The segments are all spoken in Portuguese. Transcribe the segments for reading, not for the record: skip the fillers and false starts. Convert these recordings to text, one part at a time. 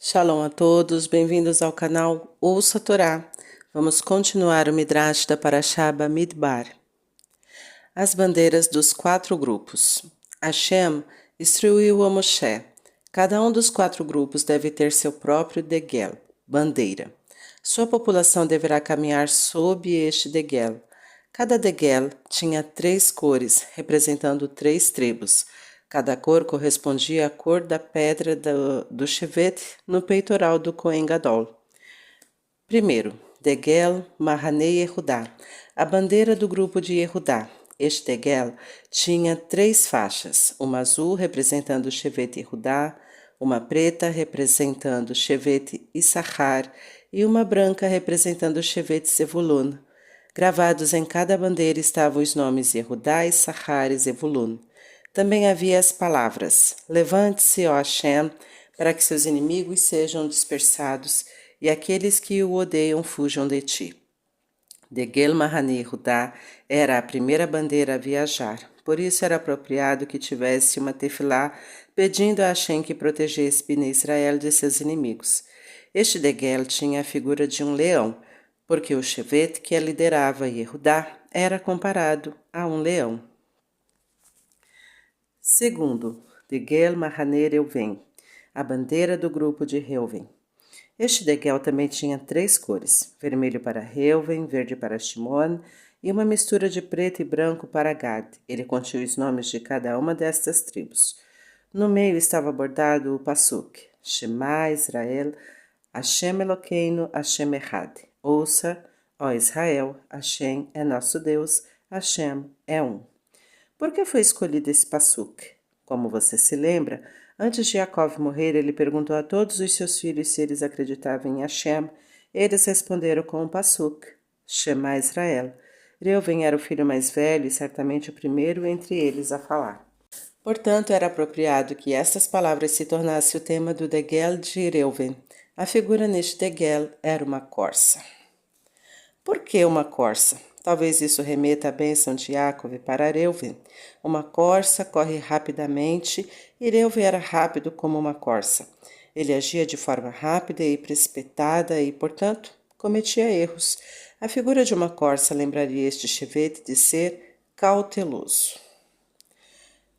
Shalom a todos, bem-vindos ao canal Ouça a Torá. Vamos continuar o Midrash da Parashá Bamidbar. As bandeiras dos 4 grupos. Hashem instruiu a Moshe. Cada um dos 4 grupos deve ter seu próprio degel, bandeira. Sua população deverá caminhar sob este degel. Cada degel tinha 3 cores, representando 3 tribos. Cada cor correspondia à cor da pedra do Shevet no peitoral do Kohen Gadol. Primeiro, Degel Mahanei Yehudá, a bandeira do grupo de Yehudá. Este Degel tinha 3 faixas, uma azul representando o Shevet Yehudá, uma preta representando o Shevet Issachar e uma branca representando o Shevet Zevulun. Gravados em cada bandeira estavam os nomes Yehudá, Issachar e Zevulun. Também havia as palavras: Levante-se, ó Hashem, para que seus inimigos sejam dispersados e aqueles que o odeiam fujam de ti. Degel Mahane Yehudá era a primeira bandeira a viajar, por isso era apropriado que tivesse uma tefilá pedindo a Hashem que protegesse Bnei Israel de seus inimigos. Este Degel tinha a figura de um leão, porque o Shevet que a liderava Yehudá era comparado a um leão. Segundo, Degel Mahane Reuven, a bandeira do grupo de Reuven. Este degel também tinha 3 cores, vermelho para Reuven, verde para Shimon e uma mistura de preto e branco para Gad. Ele continha os nomes de cada uma destas tribos. No meio estava bordado o Pasuk, Shema Israel, Hashem Elokeinu, Hashem Echad. Ouça, ó Israel, Hashem é nosso Deus, Hashem é um. Por que foi escolhido esse Pasuk? Como você se lembra, antes de Yaakov morrer, ele perguntou a todos os seus filhos se eles acreditavam em Hashem. Eles responderam com o Pasuk, Shema Israel. Reuven era o filho mais velho e certamente o primeiro entre eles a falar. Portanto, era apropriado que estas palavras se tornassem o tema do Degel de Reuven. A figura neste Degel era uma corça. Por que uma corça? Talvez isso remeta à bênção de Yaakov para Reuven. Uma corça corre rapidamente e Reuven era rápido como uma corça. Ele agia de forma rápida e precipitada e, portanto, cometia erros. A figura de uma corça lembraria este Shevet de ser cauteloso.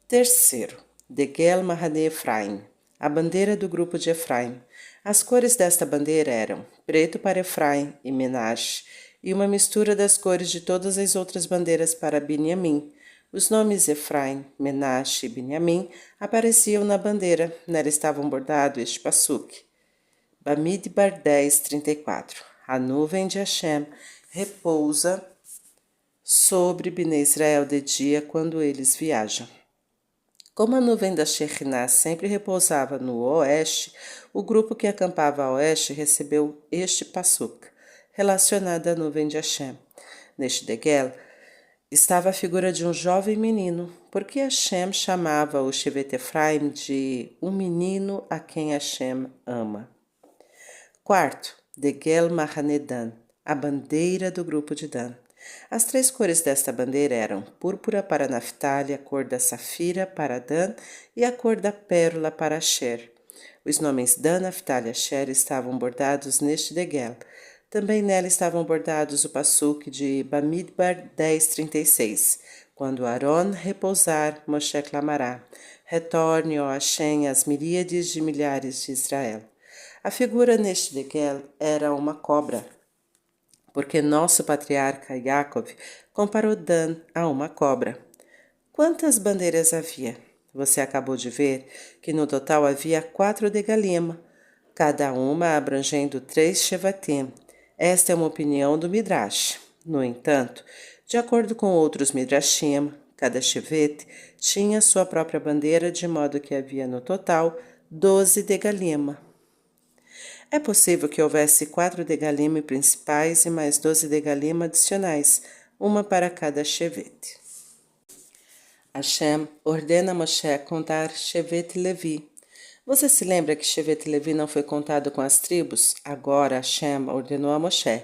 Terceiro, Degel Mahane Efraim, a bandeira do grupo de Efraim. As cores desta bandeira eram preto para Efraim e Menashe, e uma mistura das cores de todas as outras bandeiras para Binyamin. Os nomes Efraim, Menashe e Binyamin apareciam na bandeira. Nela estavam bordados este pasuk. Bamidbar 10:34. A nuvem de Hashem repousa sobre Bnei Israel de dia quando eles viajam. Como a nuvem da Shekhinah sempre repousava no oeste, o grupo que acampava a oeste recebeu este pasuk, relacionado à nuvem de Hashem. Neste Degel estava a figura de um jovem menino, porque Hashem chamava o Shevet Efraim de um menino a quem Hashem ama. Quarto, Degel Mahane Dan, a bandeira do grupo de Dan. As 3 cores desta bandeira eram púrpura para Naftali, a cor da safira para Dan e a cor da pérola para Asher. Os nomes Dan, Naftali e Asher estavam bordados neste Degel. Também nela estavam bordados o pasuk de Bamidbar 10:36. Quando Aaron repousar, Moshe clamará, retorne, ó Hashem, as miríades de milhares de Israel. A figura neste Degel era uma cobra, porque nosso patriarca Yaakov comparou Dan a uma cobra. Quantas bandeiras havia? Você acabou de ver que no total havia 4 degalim, cada uma abrangendo 3 shevatim. Esta é uma opinião do Midrash. No entanto, de acordo com outros Midrashim, cada shevet tinha sua própria bandeira, de modo que havia no total 12 degalim. É possível que houvesse 4 degalim principais e mais 12 degalim adicionais, uma para cada shevet. Hashem ordena a Moshe contar Shevet Levi. Você se lembra que Shevet Levi não foi contado com as tribos? Agora Hashem ordenou a Moshe: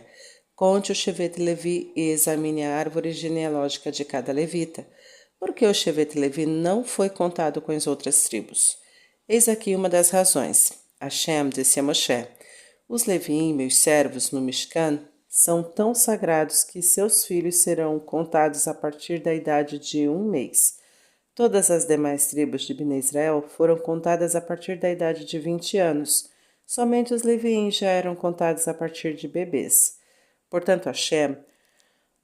conte o Shevet Levi e examine a árvore genealógica de cada levita. Por que o Shevet Levi não foi contado com as outras tribos? Eis aqui uma das razões. Hashem disse a Moshe: os Leviim, meus servos no Mishkan, são tão sagrados que seus filhos serão contados a partir da idade de 1 mês. Todas as demais tribos de Bnei Israel foram contadas a partir da idade de 20 anos. Somente os Leviim já eram contados a partir de bebês. Portanto, Hashem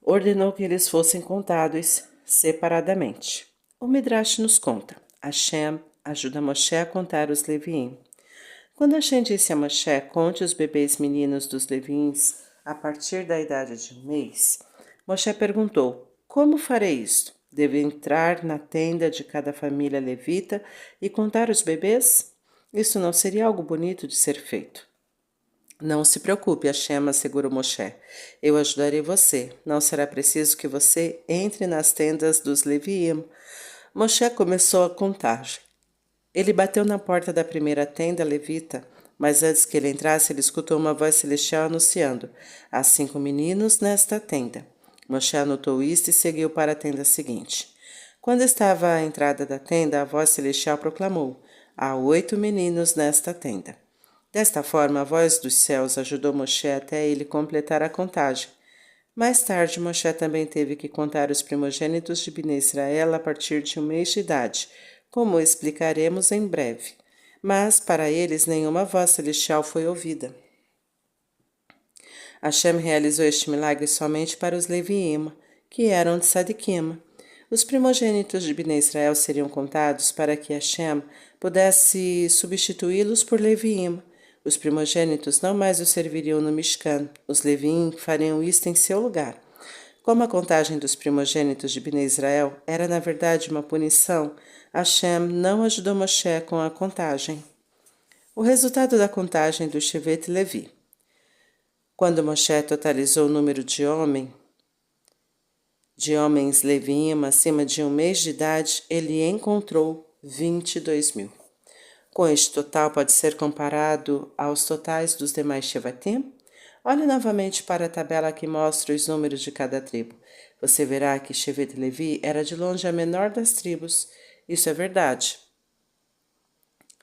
ordenou que eles fossem contados separadamente. O Midrash nos conta: Hashem ajuda Moshe a contar os Leviim. Quando Hashem disse a Moshe: conte os bebês meninos dos Leviins a partir da idade de 1 mês, Moshe perguntou: como farei isto? Devo entrar na tenda de cada família levita e contar os bebês? Isso não seria algo bonito de ser feito. Não se preocupe, Hashem assegurou Moshe. Eu ajudarei você. Não será preciso que você entre nas tendas dos Leviim. Moshe começou a contagem. Ele bateu na porta da primeira tenda levita, mas antes que ele entrasse, ele escutou uma voz celestial anunciando: há 5 meninos nesta tenda. Moshe anotou isto e seguiu para a tenda seguinte. Quando estava à entrada da tenda, a voz celestial proclamou: há 8 meninos nesta tenda. Desta forma, a voz dos céus ajudou Moshe até ele completar a contagem. Mais tarde, Moshe também teve que contar os primogênitos de Bnei Israel a partir de 1 mês de idade, como explicaremos em breve. Mas, para eles, nenhuma voz celestial foi ouvida. Hashem realizou este milagre somente para os Leviim, que eram de Sadiquim. Os primogênitos de Bnei Israel seriam contados para que Hashem pudesse substituí-los por Leviim. Os primogênitos não mais o serviriam no Mishkan. Os Leviim fariam isto em seu lugar. Como a contagem dos primogênitos de Bnei Israel era, na verdade, uma punição, Hashem não ajudou Moshe com a contagem. O resultado da contagem do Shevet Levi. Quando Moshe totalizou o número de homens Leviim acima de 1 mês de idade, ele encontrou 22.000. Com este total pode ser comparado aos totais dos demais Shevatim? Olhe novamente para a tabela que mostra os números de cada tribo. Você verá que Shevet Levi era de longe a menor das tribos. Isso é verdade.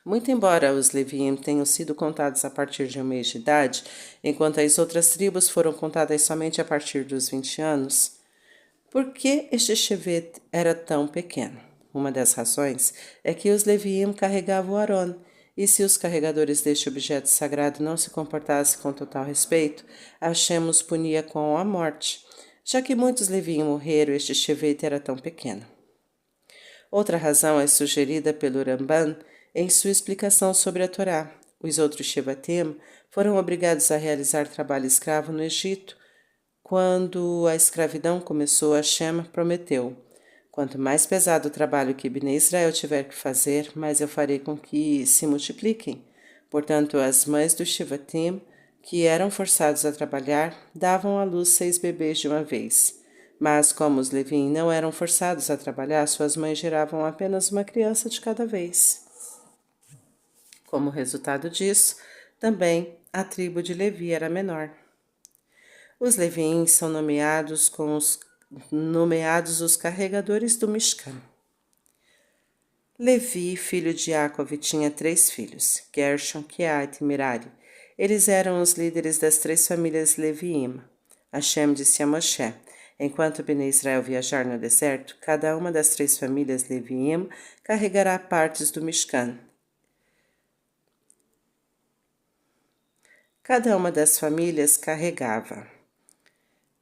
Muito embora os Leviim tenham sido contados a partir de 1 mês de idade, enquanto as outras tribos foram contadas somente a partir dos 20 anos, por que este Shevet era tão pequeno? Uma das razões é que os Leviim carregavam o Aron, e se os carregadores deste objeto sagrado não se comportassem com total respeito, Hashem os punia com a morte. Já que muitos Leviim morreram, este Shevet era tão pequeno. Outra razão é sugerida pelo Ramban em sua explicação sobre a Torá. Os outros Shevatim foram obrigados a realizar trabalho escravo no Egito. Quando a escravidão começou, Hashem prometeu: quanto mais pesado o trabalho que Bnei Israel tiver que fazer, mais eu farei com que se multipliquem. Portanto, as mães dos Shevatim, que eram forçados a trabalhar, davam à luz 6 bebês de uma vez. Mas, como os Leviim não eram forçados a trabalhar, suas mães geravam apenas uma criança de cada vez. Como resultado disso, também a tribo de Levi era menor. Os Leviim são nomeados os carregadores do Mishkan. Levi, filho de Jacob, tinha 3 filhos, Gershon, Keat e Merari. Eles eram os líderes das 3 famílias Leviim. Hashem disse a Moshe: enquanto Bnei Israel viajar no deserto, cada uma das 3 famílias Leviim carregará partes do Mishkan. Cada uma das famílias carregava.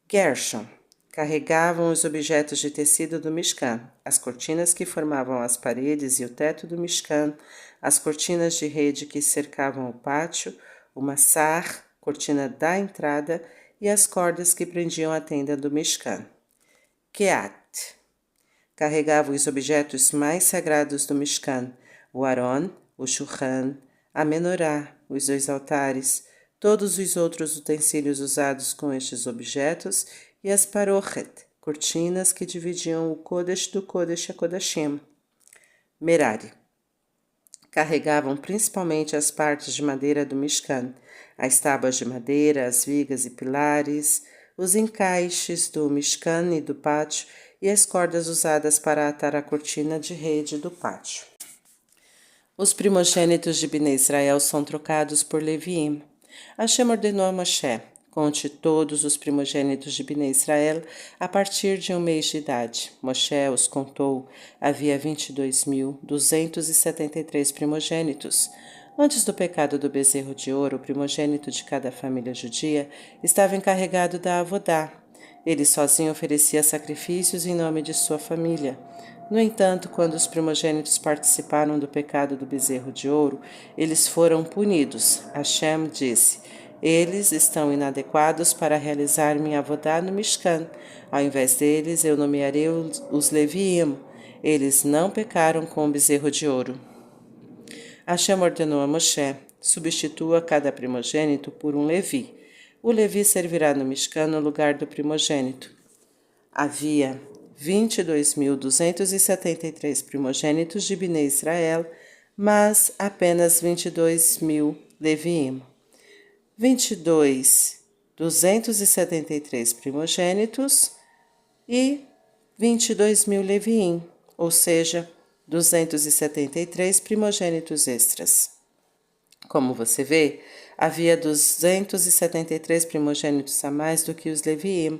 Gershon carregavam os objetos de tecido do Mishkan, as cortinas que formavam as paredes e o teto do Mishkan, as cortinas de rede que cercavam o pátio, o massar, cortina da entrada e as cordas que prendiam a tenda do Mishkan. Keat carregava os objetos mais sagrados do Mishkan, o Aron, o Shulchan, a Menorá, os 2 altares, todos os outros utensílios usados com estes objetos e as parochet, cortinas que dividiam o Kodesh do Kodesh a Kodashim. Merari carregavam principalmente as partes de madeira do Mishkan, as tábuas de madeira, as vigas e pilares, os encaixes do Mishkan e do pátio e as cordas usadas para atar a cortina de rede do pátio. Os primogênitos de Bnei Israel são trocados por Leviim. Hashem ordenou a Moshe: conte todos os primogênitos de Bnei Israel a partir de 1 mês de idade. Moshe os contou. Havia 22.273 primogênitos. Antes do pecado do bezerro de ouro, o primogênito de cada família judia estava encarregado da avodá. Ele sozinho oferecia sacrifícios em nome de sua família. No entanto, quando os primogênitos participaram do pecado do bezerro de ouro, eles foram punidos. Hashem disse: eles estão inadequados para realizar minha avodá no Mishkan. Ao invés deles, eu nomearei os Leviim. Eles não pecaram com o bezerro de ouro. Hashem ordenou a Moshe: substitua cada primogênito por um Levi. O Levi servirá no Mishkan no lugar do primogênito. Havia 22.273 primogênitos de Bnei Israel, mas apenas 22.000 Leviim. 22.273 primogênitos e 22.000 Leviim, ou seja, 273 primogênitos extras. Como você vê, havia 273 primogênitos a mais do que os Leviim.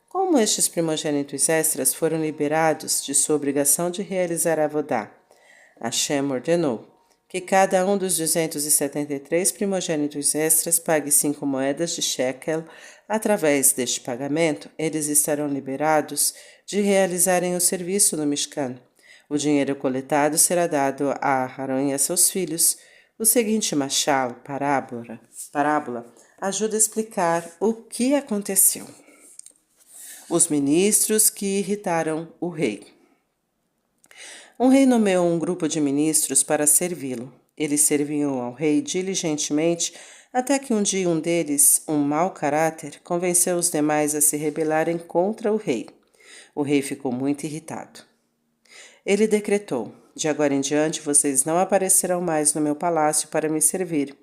Como estes primogênitos extras foram liberados de sua obrigação de realizar a avodá? Hashem ordenou que cada um dos 273 primogênitos extras pague 5 moedas de shekel. Através deste pagamento, eles estarão liberados de realizarem o serviço no Mishkan. O dinheiro coletado será dado a Aharon e a seus filhos. O seguinte machal, parábola, ajuda a explicar o que aconteceu. Os ministros que irritaram o rei. Um rei nomeou um grupo de ministros para servi-lo. Eles serviam ao rei diligentemente até que um dia um deles, um mau caráter, convenceu os demais a se rebelarem contra o rei. O rei ficou muito irritado. Ele decretou: de agora em diante vocês não aparecerão mais no meu palácio para me servir.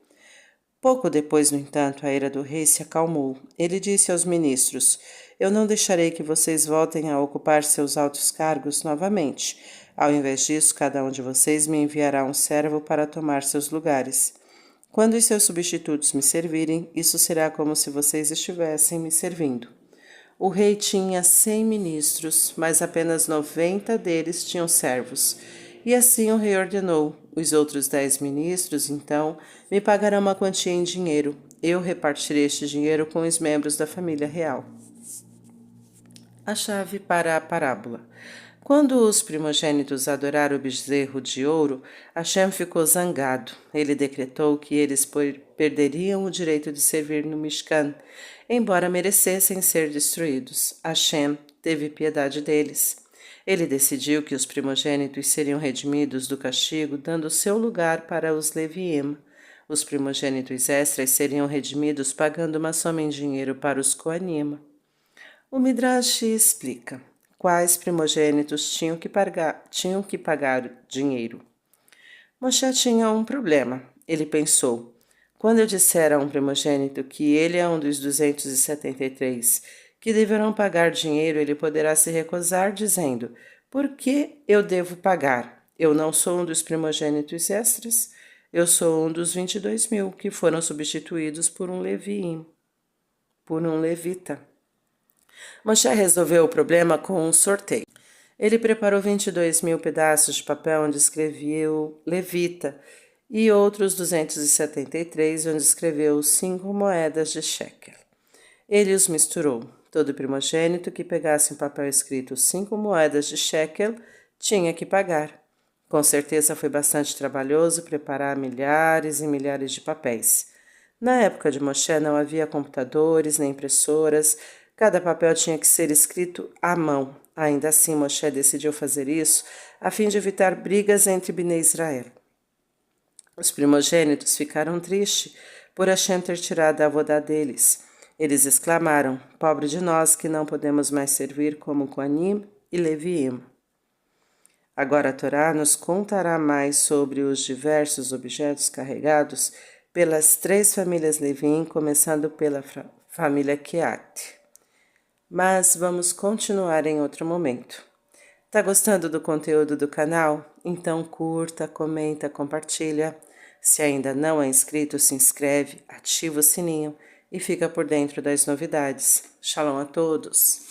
Pouco depois, no entanto, a ira do rei se acalmou. Ele disse aos ministros: eu não deixarei que vocês voltem a ocupar seus altos cargos novamente. Ao invés disso, cada um de vocês me enviará um servo para tomar seus lugares. Quando os seus substitutos me servirem, isso será como se vocês estivessem me servindo. O rei tinha 100 ministros, mas apenas 90 deles tinham servos. E assim o rei ordenou: os outros 10 ministros, então, me pagarão uma quantia em dinheiro. Eu repartirei este dinheiro com os membros da família real. A chave para a parábola. Quando os primogênitos adoraram o bezerro de ouro, Hashem ficou zangado. Ele decretou que eles perderiam o direito de servir no Mishkan, embora merecessem ser destruídos. Hashem teve piedade deles. Ele decidiu que os primogênitos seriam redimidos do castigo, dando seu lugar para os Leviim. Os primogênitos extras seriam redimidos pagando uma soma em dinheiro para os Koanim. O Midrash explica: quais primogênitos tinham que pagar dinheiro. Moshe tinha um problema. Ele pensou: quando eu disser a um primogênito que ele é um dos 273 que deverão pagar dinheiro, ele poderá se recusar, dizendo: por que eu devo pagar? Eu não sou um dos primogênitos extras. Eu sou um dos 22.000 que foram substituídos por um Leviim, por um levita. Moshe resolveu o problema com um sorteio. Ele preparou 22.000 pedaços de papel onde escreveu levita e outros 273 onde escreveu 5 moedas de shekel. Ele os misturou. Todo primogênito que pegasse em papel escrito 5 moedas de shekel tinha que pagar. Com certeza foi bastante trabalhoso preparar milhares e milhares de papéis. Na época de Moshe não havia computadores nem impressoras. Cada papel tinha que ser escrito à mão. Ainda assim, Moshe decidiu fazer isso a fim de evitar brigas entre Bnei Israel. Os primogênitos ficaram tristes por Hashem ter tirado a avodá deles. Eles exclamaram: pobre de nós que não podemos mais servir como Koanim e Leviim. Agora a Torá nos contará mais sobre os diversos objetos carregados pelas 3 famílias Leviim, começando pela família Keat. Mas vamos continuar em outro momento. Tá gostando do conteúdo do canal? Então curta, comenta, compartilha. Se ainda não é inscrito, se inscreve, ativa o sininho e fica por dentro das novidades. Shalom a todos!